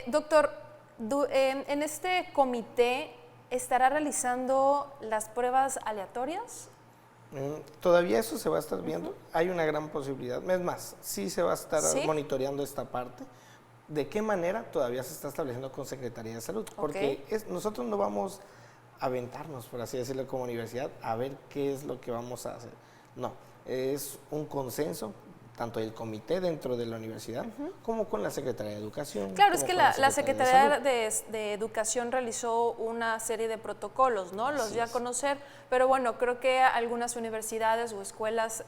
Speaker 1: Doctor, en este comité, ¿estará realizando las pruebas aleatorias?
Speaker 3: Todavía eso se va a estar viendo, hay una gran posibilidad, es más, sí se va a estar monitoreando esta parte. ¿De qué manera? Todavía se está estableciendo con Secretaría de Salud, porque nosotros no vamos a aventarnos, por así decirlo, como universidad, a ver qué es lo que vamos a hacer. No, es un consenso, tanto del comité dentro de la universidad, como con la Secretaría de Educación.
Speaker 1: Claro, es que la Secretaría de Educación realizó una serie de protocolos, ¿no? Los dio a conocer, pero bueno, creo que algunas universidades o escuelas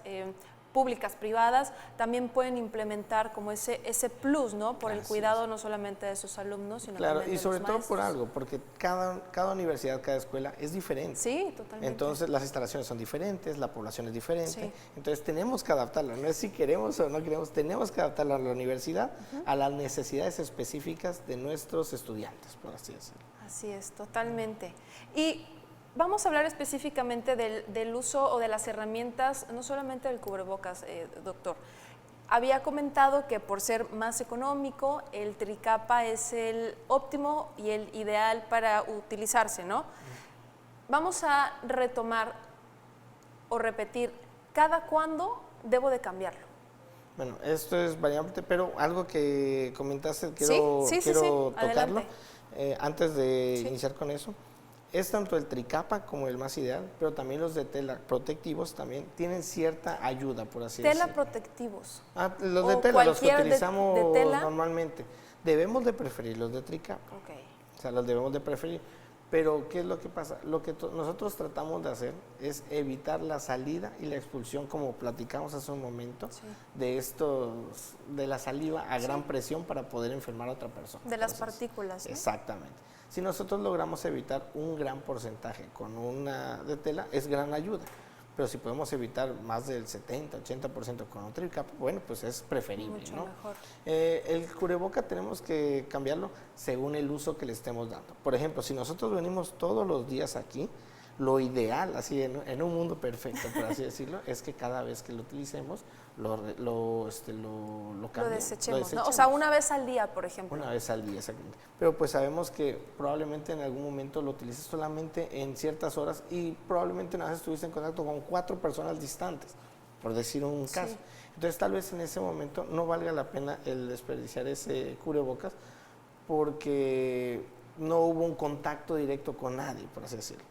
Speaker 1: públicas, privadas, también pueden implementar como ese plus, ¿no? Por el cuidado no solamente de sus alumnos, sino también de los maestros.
Speaker 3: Claro, y sobre todo por algo, porque cada universidad, cada escuela es diferente.
Speaker 1: Sí, totalmente.
Speaker 3: Entonces las instalaciones son diferentes, la población es diferente, entonces tenemos que adaptarla, no es si queremos o no queremos, tenemos que adaptarla a la universidad a las necesidades específicas de nuestros estudiantes, por así decirlo.
Speaker 1: Así es, totalmente. Y vamos a hablar específicamente del uso o de las herramientas, no solamente del cubrebocas, doctor. Había comentado que por ser más económico, el tricapa es el óptimo y el ideal para utilizarse, ¿no? Vamos a retomar o repetir, ¿cada cuándo debo de cambiarlo?
Speaker 3: Bueno, esto es variable, pero algo que comentaste, quiero tocarlo antes de iniciar con eso. Es tanto el tricapa como el más ideal, pero también los de tela protectivos también tienen cierta ayuda, por así decirlo.
Speaker 1: ¿Tela protectivos?
Speaker 3: Los de tela, los que utilizamos normalmente. Debemos de preferir los de tricapa. O sea, los debemos de preferir. Pero, ¿qué es lo que pasa? Lo que nosotros tratamos de hacer es evitar la salida y la expulsión, como platicamos hace un momento, de la saliva a gran presión para poder enfermar a otra persona.
Speaker 1: De las partículas, ¿no?
Speaker 3: Exactamente. Si nosotros logramos evitar un gran porcentaje con una de tela, es gran ayuda. Pero si podemos evitar más del 70-80% con un tricapa, bueno, pues es preferible,
Speaker 1: mucho
Speaker 3: ¿no?
Speaker 1: mejor.
Speaker 3: El cubreboca tenemos que cambiarlo según el uso que le estemos dando. Por ejemplo, si nosotros venimos todos los días aquí, lo ideal, así en un mundo perfecto, por así decirlo, es que cada vez que lo utilicemos, lo
Speaker 1: Lo
Speaker 3: cambiemos.
Speaker 1: desechemos, ¿no? O sea, una vez al día, por ejemplo.
Speaker 3: Una vez al día, exactamente. Pero pues sabemos que probablemente en algún momento lo utilices solamente en ciertas horas y probablemente una vez estuviste en contacto con 4 personas distantes, por decir un caso. Entonces tal vez en ese momento no valga la pena el desperdiciar ese cubrebocas porque no hubo un contacto directo con nadie, por así decirlo.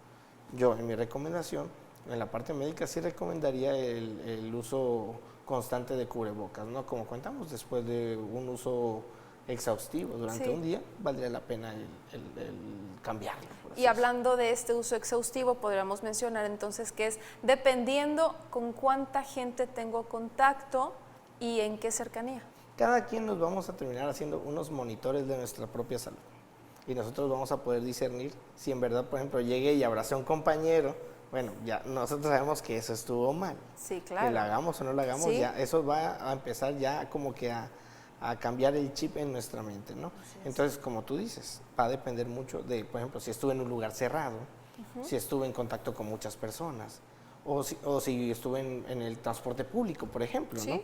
Speaker 3: Yo, en mi recomendación, en la parte médica sí recomendaría el uso constante de cubrebocas, ¿no? Como contamos, después de un uso exhaustivo durante un día, valdría la pena el cambiarlo.
Speaker 1: Y hablando de este uso exhaustivo, podríamos mencionar entonces que es dependiendo con cuánta gente tengo contacto y en qué cercanía.
Speaker 3: Cada quien nos vamos a terminar haciendo unos monitores de nuestra propia salud y nosotros vamos a poder discernir si en verdad, por ejemplo, llegué y abracé a un compañero. Bueno, ya nosotros sabemos que eso estuvo mal.
Speaker 1: Sí, claro.
Speaker 3: Que lo hagamos o no lo hagamos, ya eso va a empezar ya como que a cambiar el chip en nuestra mente, ¿no? Entonces, como tú dices, va a depender mucho de, por ejemplo, si estuve en un lugar cerrado, si estuve en contacto con muchas personas, o si estuve en el transporte público, por ejemplo, ¿no?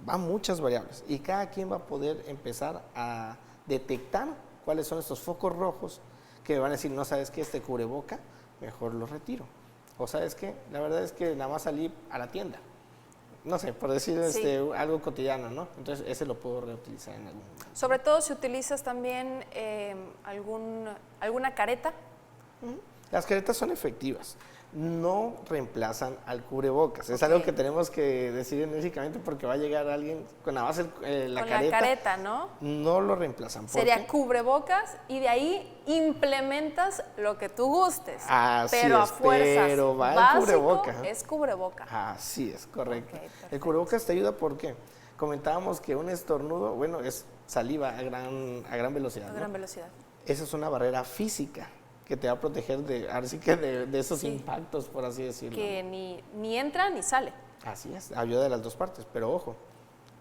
Speaker 3: Van muchas variables y cada quien va a poder empezar a detectar cuáles son estos focos rojos que me van a decir, no sabes qué, este cubreboca, mejor lo retiro. O sabes qué, la verdad es que nada más salí a la tienda. No sé, por decir algo cotidiano, ¿no? Entonces ese lo puedo reutilizar en algún momento.
Speaker 1: Sobre todo si utilizas también alguna careta.
Speaker 3: Las caretas son efectivas, no reemplazan al cubrebocas. Es algo que tenemos que decir enérgicamente porque va a llegar alguien con nada más la
Speaker 1: careta, ¿no?
Speaker 3: No lo reemplazan.
Speaker 1: Sería cubrebocas y de ahí implementas lo que tú gustes.
Speaker 3: Así
Speaker 1: pero
Speaker 3: es,
Speaker 1: a fuerzas.
Speaker 3: pero va
Speaker 1: Básico
Speaker 3: el cubreboca.
Speaker 1: es cubreboca.
Speaker 3: Así es, correcto.
Speaker 1: Okay,
Speaker 3: el cubrebocas te ayuda porque comentábamos que un estornudo, bueno, es saliva a gran velocidad.
Speaker 1: A gran velocidad.
Speaker 3: Esa es una barrera física que te va a proteger de esos impactos, por así decirlo.
Speaker 1: Que ni entra ni sale.
Speaker 3: Así es, ayuda de las dos partes, pero ojo,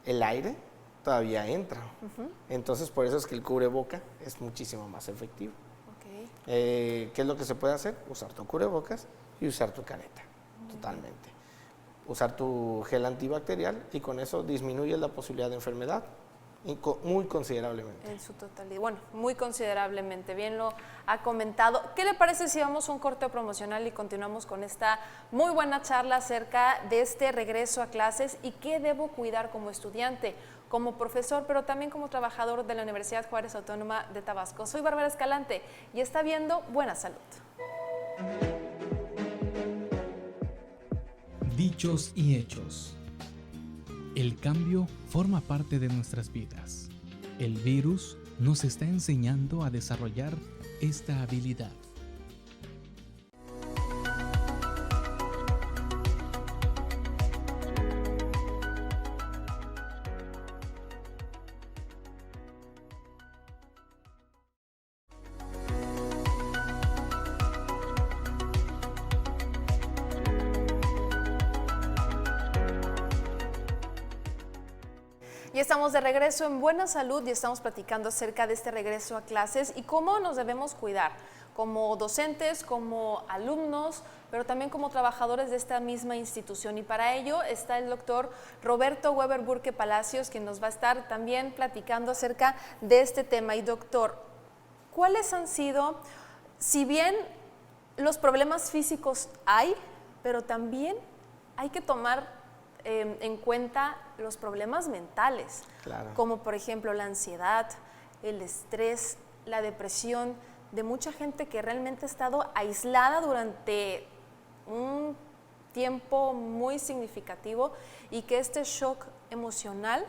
Speaker 3: el aire todavía entra. Entonces, por eso es que el cubreboca es muchísimo más efectivo. ¿Qué es lo que se puede hacer? Usar tu cubrebocas y usar tu careta, totalmente. Usar tu gel antibacterial y con eso disminuyes la posibilidad de enfermedad muy considerablemente.
Speaker 1: En su totalidad, bueno, muy considerablemente, bien lo ha comentado. ¿Qué le parece si vamos a un corte promocional y continuamos con esta muy buena charla acerca de este regreso a clases y qué debo cuidar como estudiante, como profesor, pero también como trabajador de la Universidad Juárez Autónoma de Tabasco? Soy Bárbara Escalante y está viendo Buena Salud.
Speaker 2: Dichos y hechos. El cambio forma parte de nuestras vidas. El virus nos está enseñando a desarrollar esta habilidad.
Speaker 1: Y estamos de regreso en Buena Salud y estamos platicando acerca de este regreso a clases y cómo nos debemos cuidar como docentes, como alumnos, pero también como trabajadores de esta misma institución. Y para ello está el doctor Roberto Weber Burke Palacios, quien nos va a estar también platicando acerca de este tema. Y doctor, ¿cuáles han sido, si bien los problemas físicos hay, pero también hay que tomar en cuenta los problemas mentales, como por ejemplo la ansiedad, el estrés, la depresión de mucha gente que realmente ha estado aislada durante un tiempo muy significativo y que este shock emocional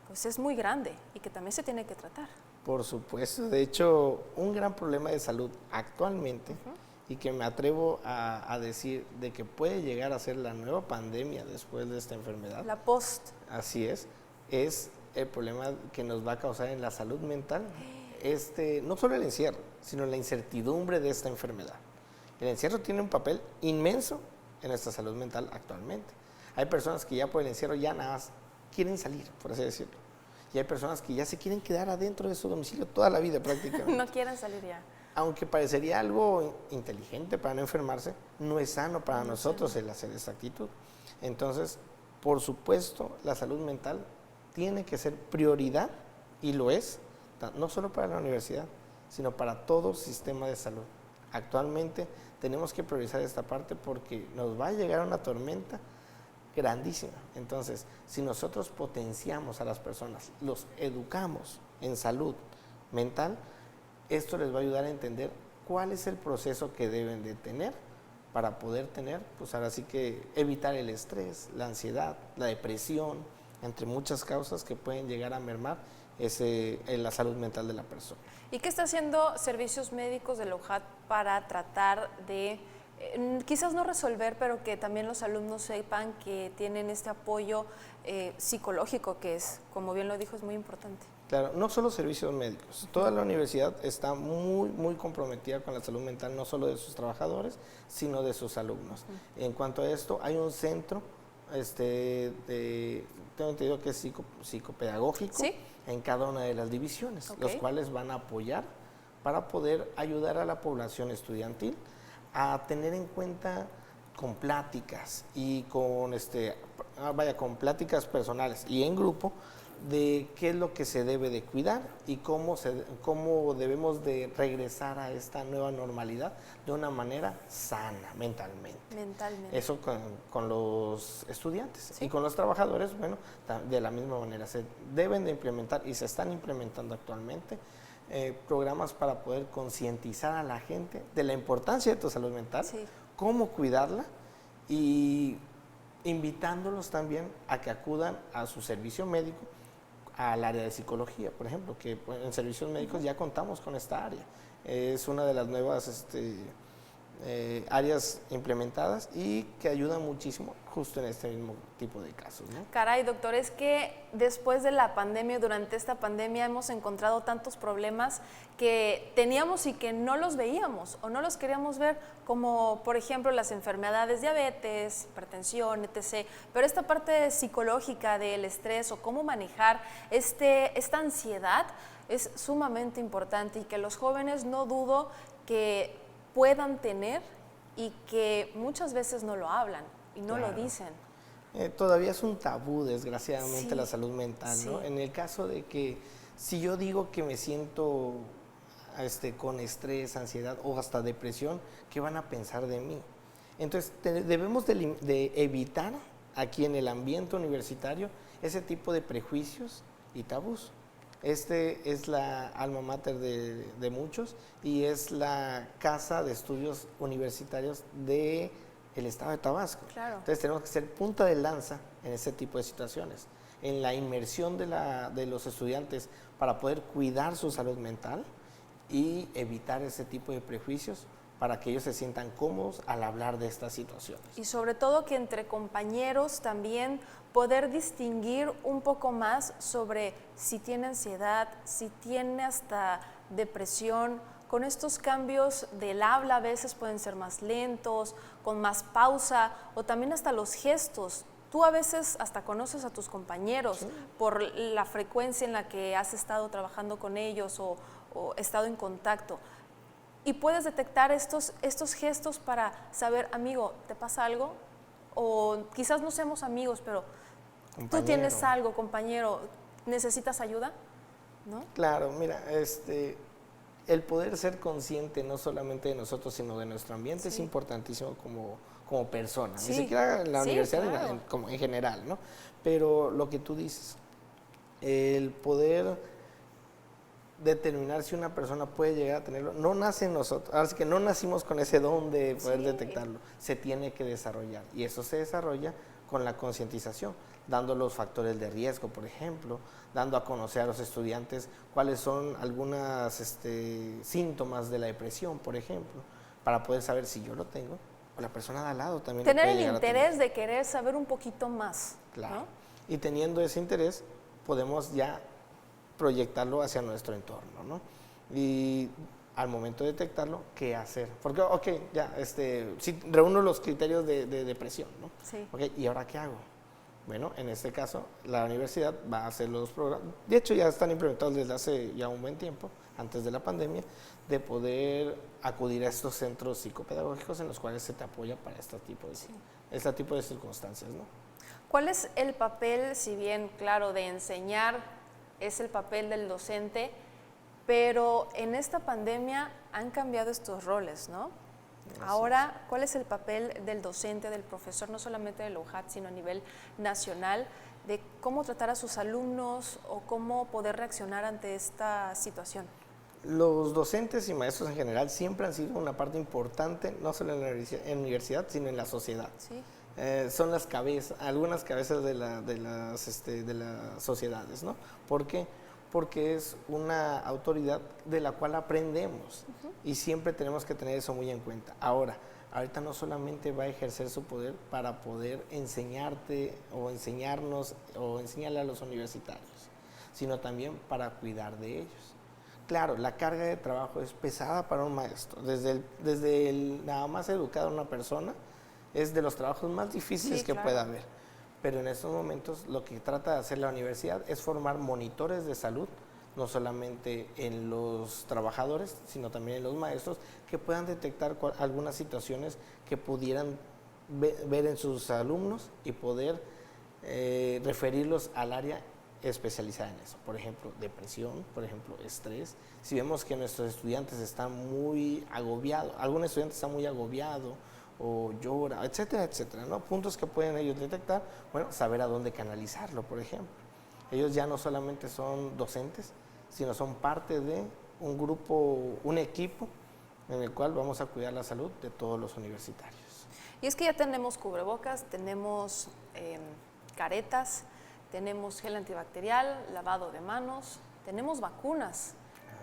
Speaker 1: pues es muy grande y que también se tiene que tratar.
Speaker 3: Por supuesto, de hecho, un gran problema de salud actualmente y que me atrevo a decir de que puede llegar a ser la nueva pandemia después de esta enfermedad.
Speaker 1: La post.
Speaker 3: Así es el problema que nos va a causar en la salud mental, no solo el encierro, sino la incertidumbre de esta enfermedad. El encierro tiene un papel inmenso en nuestra salud mental actualmente. Hay personas que ya por el encierro ya nada más quieren salir, por así decirlo. Y hay personas que ya se quieren quedar adentro de su domicilio toda la vida prácticamente.
Speaker 1: No quieren salir ya.
Speaker 3: Aunque parecería algo inteligente para no enfermarse, no es sano para nosotros el hacer esa actitud. Entonces, por supuesto, la salud mental tiene que ser prioridad, y lo es, no solo para la universidad, sino para todo sistema de salud. Actualmente tenemos que priorizar esta parte porque nos va a llegar una tormenta grandísima. Entonces, si nosotros potenciamos a las personas, los educamos en salud mental, esto les va a ayudar a entender cuál es el proceso que deben de tener para poder tener, pues ahora sí que evitar el estrés, la ansiedad, la depresión, entre muchas causas que pueden llegar a mermar la salud mental de la persona.
Speaker 1: ¿Y qué está haciendo Servicios Médicos de la UJAT para tratar de, quizás no resolver, pero que también los alumnos sepan que tienen este apoyo psicológico que es, como bien lo dijo, es muy importante?
Speaker 3: Claro, no solo servicios médicos, toda la universidad está muy comprometida con la salud mental, no solo de sus trabajadores, sino de sus alumnos. En cuanto a esto, hay un centro, tengo entendido que es psicopedagógico, ¿sí?, en cada una de las divisiones, los cuales van a apoyar para poder ayudar a la población estudiantil a tener en cuenta con pláticas y con pláticas personales y en grupo de qué es lo que se debe de cuidar y cómo debemos de regresar a esta nueva normalidad de una manera sana mentalmente. Eso con los estudiantes, ¿sí?, y con los trabajadores, bueno, de la misma manera. Se deben de implementar y se están implementando actualmente programas para poder concientizar a la gente de la importancia de tu salud mental, sí, cómo cuidarla, y invitándolos también a que acudan a su servicio médico, al área de psicología, por ejemplo, que en servicios médicos ya contamos con esta área. Es una de las nuevas áreas implementadas y que ayuda muchísimo justo en este mismo tipo de casos, ¿no?
Speaker 1: Caray, doctor, es que después de la pandemia, durante esta pandemia hemos encontrado tantos problemas que teníamos y que no los veíamos o no los queríamos ver, como por ejemplo las enfermedades, diabetes, hipertensión, etc. Pero esta parte psicológica del estrés o cómo manejar esta ansiedad es sumamente importante, y que los jóvenes no dudo que puedan tener y que muchas veces no lo hablan y no lo dicen.
Speaker 3: Todavía es un tabú, desgraciadamente, sí, la salud mental,
Speaker 1: sí,
Speaker 3: ¿no? En el caso de que si yo digo que me siento con estrés, ansiedad o hasta depresión, ¿qué van a pensar de mí? Entonces debemos de evitar aquí en el ambiente universitario ese tipo de prejuicios y tabús. Es la alma mater de muchos y es la casa de estudios universitarios del estado de Tabasco.
Speaker 1: Claro.
Speaker 3: Entonces tenemos que ser punta de lanza en ese tipo de situaciones, en la inmersión de los estudiantes para poder cuidar su salud mental y evitar ese tipo de prejuicios para que ellos se sientan cómodos al hablar de estas situaciones.
Speaker 1: Y sobre todo que entre compañeros también poder distinguir un poco más sobre si tiene ansiedad, si tiene hasta depresión. Con estos cambios del habla a veces pueden ser más lentos, con más pausa, o también hasta los gestos. Tú a veces hasta conoces a tus compañeros, sí, por la frecuencia en la que has estado trabajando con ellos o estado en contacto. Y puedes detectar estos gestos para saber, amigo, ¿te pasa algo? O quizás no seamos amigos, pero tú tienes algo, compañero, ¿necesitas ayuda? ¿No?
Speaker 3: Claro, mira, el poder ser consciente no solamente de nosotros, sino de nuestro ambiente, sí, es importantísimo como persona, sí, ni siquiera en la universidad, claro, como en general, ¿no? Pero lo que tú dices, el poder determinar si una persona puede llegar a tenerlo, no nace en nosotros, ahora sí que no nacimos con ese don de poder, sí, detectarlo, se tiene que desarrollar, y eso se desarrolla con la concientización, dando los factores de riesgo, por ejemplo, dando a conocer a los estudiantes cuáles son algunos síntomas de la depresión, por ejemplo, para poder saber si yo lo tengo o la persona de al lado también.
Speaker 1: Tener el interés de querer saber un poquito más.
Speaker 3: Claro,
Speaker 1: ¿no?
Speaker 3: Y teniendo ese interés podemos ya proyectarlo hacia nuestro entorno, ¿no? Y al momento de detectarlo, ¿qué hacer? Porque, ya, si reúno los criterios de depresión, ¿no?
Speaker 1: Sí.
Speaker 3: ¿Y ahora qué hago? Bueno, en este caso, la universidad va a hacer los programas, de hecho ya están implementados desde hace ya un buen tiempo, antes de la pandemia, de poder acudir a estos centros psicopedagógicos en los cuales se te apoya para este tipo de circunstancias, ¿no?
Speaker 1: ¿Cuál es el papel, si bien, claro, de enseñar es el papel del docente, pero en esta pandemia han cambiado estos roles, ¿no? Ahora, ¿cuál es el papel del docente, del profesor, no solamente de la UJAT, sino a nivel nacional, de cómo tratar a sus alumnos o cómo poder reaccionar ante esta situación?
Speaker 3: Los docentes y maestros en general siempre han sido una parte importante, no solo en la universidad, sino en la sociedad.
Speaker 1: Sí.
Speaker 3: Son las cabezas, algunas cabezas de las sociedades, ¿no? ¿Por qué? Porque es una autoridad de la cual aprendemos y siempre tenemos que tener eso muy en cuenta. Ahorita no solamente va a ejercer su poder para poder enseñarte o enseñarnos o enseñarle a los universitarios, sino también para cuidar de ellos. Claro, la carga de trabajo es pesada para un maestro. Desde el nada más educar a una persona es de los trabajos más difíciles que pueda haber. Pero en estos momentos lo que trata de hacer la universidad es formar monitores de salud, no solamente en los trabajadores, sino también en los maestros, que puedan detectar algunas situaciones que pudieran ver en sus alumnos y poder referirlos al área especializada en eso. Por ejemplo, depresión, por ejemplo, estrés. Si vemos que nuestros estudiantes están muy agobiados, algún estudiante está muy agobiado o llora, etcétera, etcétera, ¿no? Puntos que pueden ellos detectar, bueno, saber a dónde canalizarlo, por ejemplo. Ellos ya no solamente son docentes, sino son parte de un grupo, un equipo en el cual vamos a cuidar la salud de todos los universitarios.
Speaker 1: Y es que ya tenemos cubrebocas, tenemos caretas, tenemos gel antibacterial, lavado de manos, tenemos vacunas,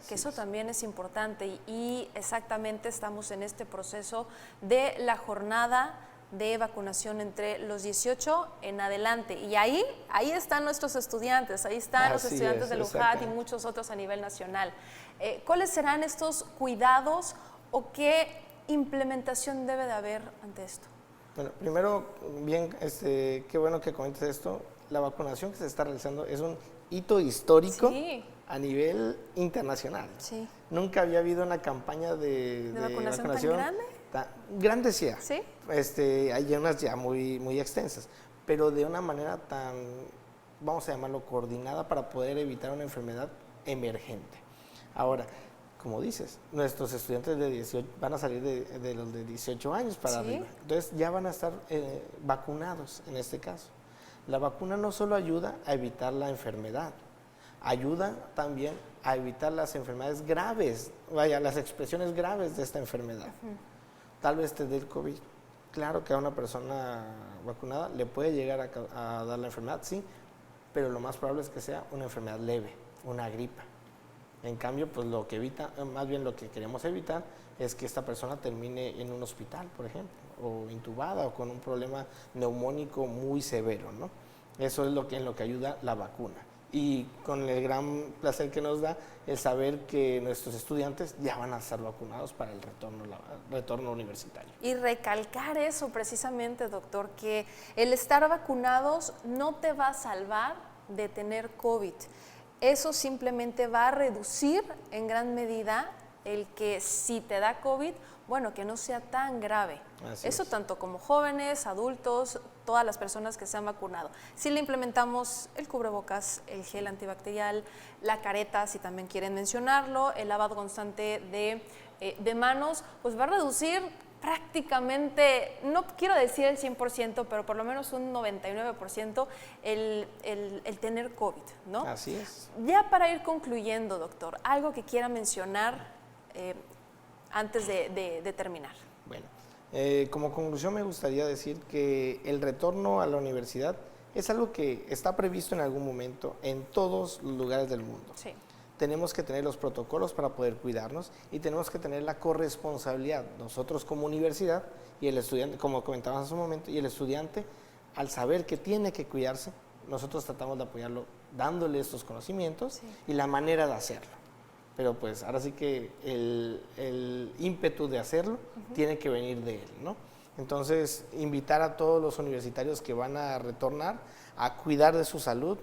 Speaker 1: que eso también es importante y exactamente estamos en este proceso de la jornada de vacunación entre los 18 en adelante. Y ahí están nuestros estudiantes, ahí están los estudiantes de la UJAT y muchos otros a nivel nacional. ¿Cuáles serán estos cuidados o qué implementación debe de haber ante esto?
Speaker 3: Bueno, primero, bien, qué bueno que comentes esto. La vacunación que se está realizando es un hito histórico a nivel internacional.
Speaker 1: Sí.
Speaker 3: Nunca había habido una campaña de
Speaker 1: vacunación tan grande.
Speaker 3: Grande ya.
Speaker 1: ¿Sí?
Speaker 3: Hay unas ya muy extensas, pero de una manera tan, vamos a llamarlo, coordinada para poder evitar una enfermedad emergente. Ahora, como dices, nuestros estudiantes de 18 van a salir de los de 18 años para arriba. Entonces ya van a estar vacunados en este caso. La vacuna no solo ayuda a evitar la enfermedad, ayuda también a evitar las enfermedades graves, las expresiones graves de esta enfermedad. Tal vez te dé el COVID. Claro que a una persona vacunada le puede llegar a dar la enfermedad, sí, pero lo más probable es que sea una enfermedad leve, una gripa. En cambio, pues lo que queremos evitar es que esta persona termine en un hospital, por ejemplo, o intubada o con un problema neumónico muy severo, ¿no? Eso es en lo que ayuda la vacuna. Y con el gran placer que nos da el saber que nuestros estudiantes ya van a estar vacunados para el retorno universitario.
Speaker 1: Y recalcar eso precisamente, doctor, que el estar vacunados no te va a salvar de tener COVID. Eso simplemente va a reducir en gran medida el que si te da COVID, bueno, que no sea tan grave. Eso tanto como jóvenes, adultos, todas las personas que se han vacunado. Si le implementamos el cubrebocas, el gel antibacterial, la careta, si también quieren mencionarlo, el lavado constante de manos, pues va a reducir prácticamente, no quiero decir el 100%, pero por lo menos un 99% el tener COVID, ¿no?
Speaker 3: Así es.
Speaker 1: Ya para ir concluyendo, doctor, algo que quiera mencionar antes de terminar.
Speaker 3: Bueno, como conclusión me gustaría decir que el retorno a la universidad es algo que está previsto en algún momento en todos los lugares del mundo.
Speaker 1: Sí.
Speaker 3: Tenemos que tener los protocolos para poder cuidarnos y tenemos que tener la corresponsabilidad, nosotros como universidad y el estudiante, como comentábamos hace un momento, y el estudiante, al saber que tiene que cuidarse, nosotros tratamos de apoyarlo dándole estos conocimientos y la manera de hacerlo. Pero pues ahora sí que el ímpetu de hacerlo tiene que venir de él, ¿no? Entonces, invitar a todos los universitarios que van a retornar a cuidar de su salud,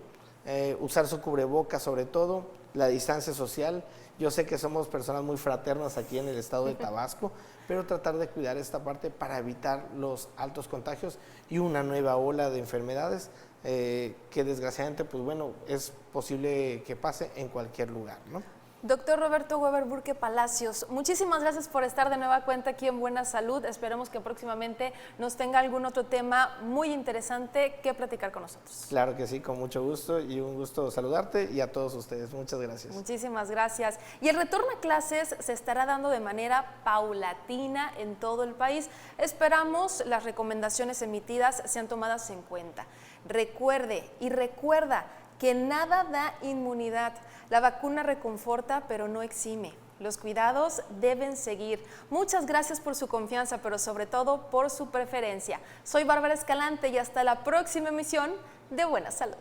Speaker 3: usar su cubreboca sobre todo, la distancia social. Yo sé que somos personas muy fraternas aquí en el estado de Tabasco, pero tratar de cuidar esta parte para evitar los altos contagios y una nueva ola de enfermedades que desgraciadamente, pues bueno, es posible que pase en cualquier lugar, ¿no?
Speaker 1: Doctor Roberto Weber Burke Palacios, muchísimas gracias por estar de nueva cuenta aquí en Buena Salud. Esperemos que próximamente nos tenga algún otro tema muy interesante que platicar con nosotros.
Speaker 3: Claro que sí, con mucho gusto y un gusto saludarte y a todos ustedes. Muchas gracias.
Speaker 1: Muchísimas gracias. Y el retorno a clases se estará dando de manera paulatina en todo el país. Esperamos las recomendaciones emitidas sean tomadas en cuenta. Recuerde y recuerda que nada da inmunidad. La vacuna reconforta, pero no exime. Los cuidados deben seguir. Muchas gracias por su confianza, pero sobre todo por su preferencia. Soy Bárbara Escalante y hasta la próxima emisión de Buena Salud.